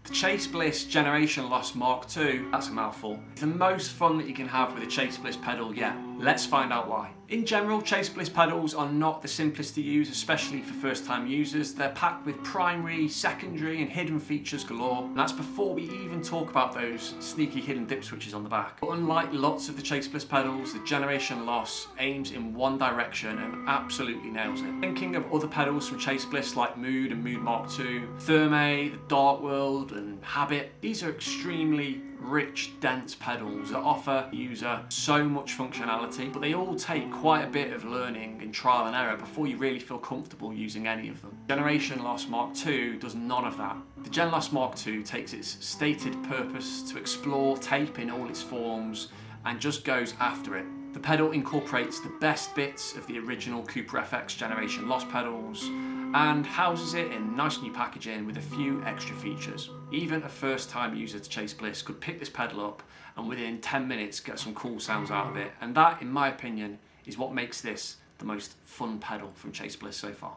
The Chase Bliss Generation Loss Mk2, that's a mouthful, is the most fun that you can have with a Chase Bliss pedal yet. Let's find out why. In general, Chase Bliss pedals are not the simplest to use, especially for first-time users. They're packed with primary, secondary and hidden features galore, and that's before we even talk about those sneaky hidden dip switches on the back. But unlike lots of the Chase Bliss pedals, the Generation Loss aims in one direction and absolutely nails it. Thinking of other pedals from Chase Bliss like Mood and Mood Mk2, Thermae, the Dark World and Habit, these are extremely rich, dense pedals that offer the user so much functionality, but they all take quite a bit of learning and trial and error before you really feel comfortable using any of them. Generation Loss Mk2 does none of that. The Gen Loss Mk2 takes its stated purpose to explore tape in all its forms and just goes after it. The pedal incorporates the best bits of the original Cooper FX Generation Loss pedals and houses it in nice new packaging with a few extra features. Even a first-time user to Chase Bliss could pick this pedal up and within 10 minutes get some cool sounds out of it, and that, in my opinion, is what makes this the most fun pedal from Chase Bliss so far.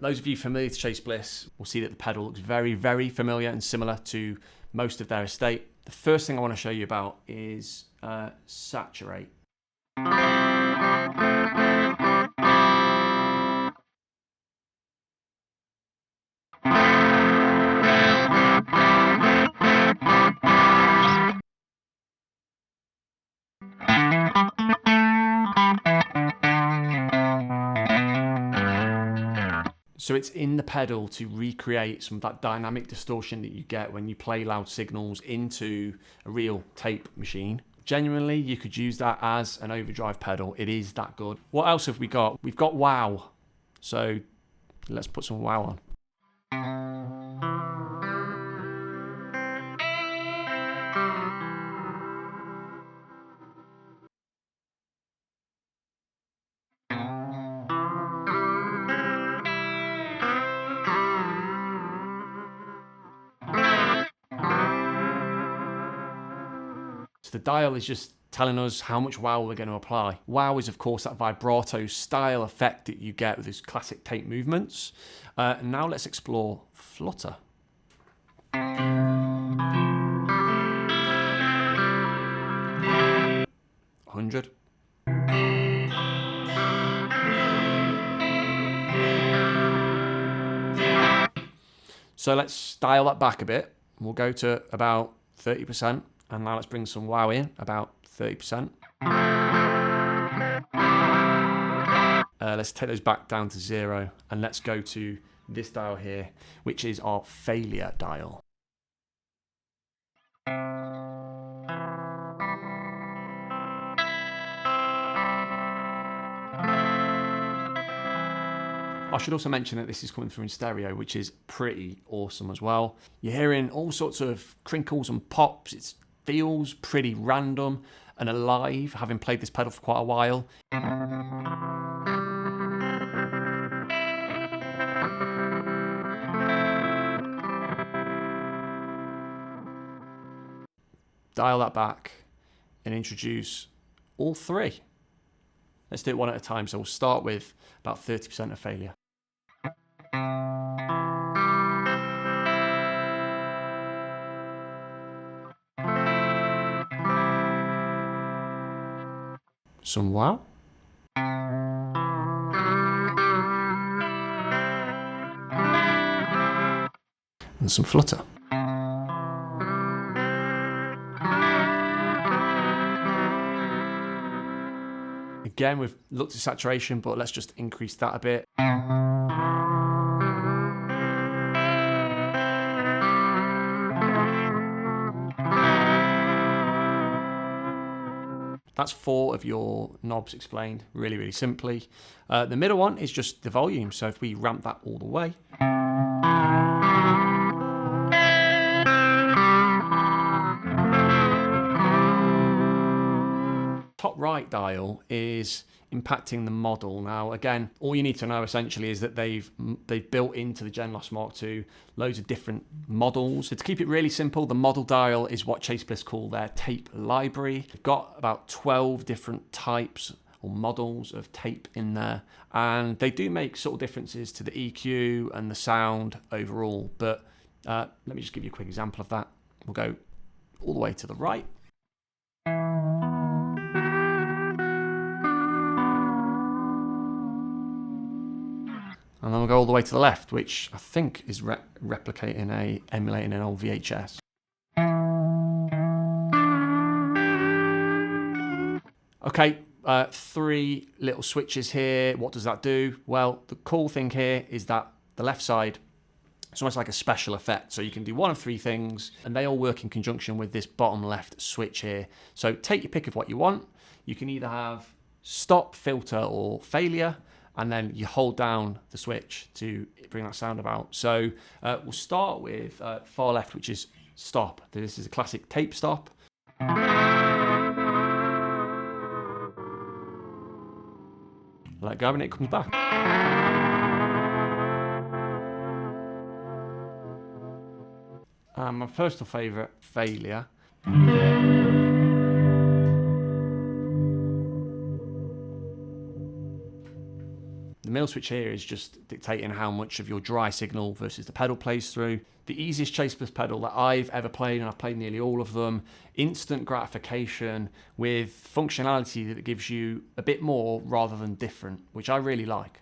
Those of you familiar to Chase Bliss will see that the pedal looks very, very familiar and similar to most of their estate. The first thing I want to show you about is Saturate. So it's in the pedal to recreate some of that dynamic distortion that you get when you play loud signals into a real tape machine. Genuinely, you could use that as an overdrive pedal. It is that good. What else have we got? We've got wow. So let's put some wow on. The dial is just telling us how much wow we're going to apply. Wow is of course that vibrato style effect that you get with those classic tape movements. And now let's explore flutter. $100. So let's dial that back a bit. We'll go to about 30%. And now let's bring some wow in, about 30%. Let's take those back down to 0, and let's go to this dial here, which is our failure dial. I should also mention that this is coming through in stereo, which is pretty awesome as well. You're hearing all sorts of crinkles and pops. It feels pretty random and alive, having played this pedal for quite a while. Dial that back and introduce all three. Let's do it one at a time. So we'll start with about 30% of failure. Some wow. And some flutter. Again, we've looked at saturation, but let's just increase that a bit. That's 4 of your knobs explained really, really simply. The middle one is just the volume. So if we ramp that all the way. Top right dial is impacting the model. Now, again, all you need to know essentially is that they've built into the Gen Loss Mk2 loads of different models. So to keep it really simple, the model dial is what Chase Bliss call their tape library. They've got about 12 different types or models of tape in there, and they do make subtle differences to the EQ and the sound overall, but Let me just give you a quick example of that. We'll go all the way to the right. And then we'll go all the way to the left, which I think is emulating an old VHS. Okay, 3 little switches here. What does that do? Well, the cool thing here is that the left side, it's almost like a special effect. So you can do one of 3 things, and they all work in conjunction with this bottom left switch here. So take your pick of what you want. You can either have stop, filter, or failure, and then you hold down the switch to bring that sound about. So we'll start with far left, which is stop. This is a classic tape stop. Let go and it comes back. My personal favourite, failure. The middle switch here is just dictating how much of your dry signal versus the pedal plays through. The easiest Chase Bliss pedal that I've ever played, and I've played nearly all of them, instant gratification with functionality that gives you a bit more rather than different, which I really like.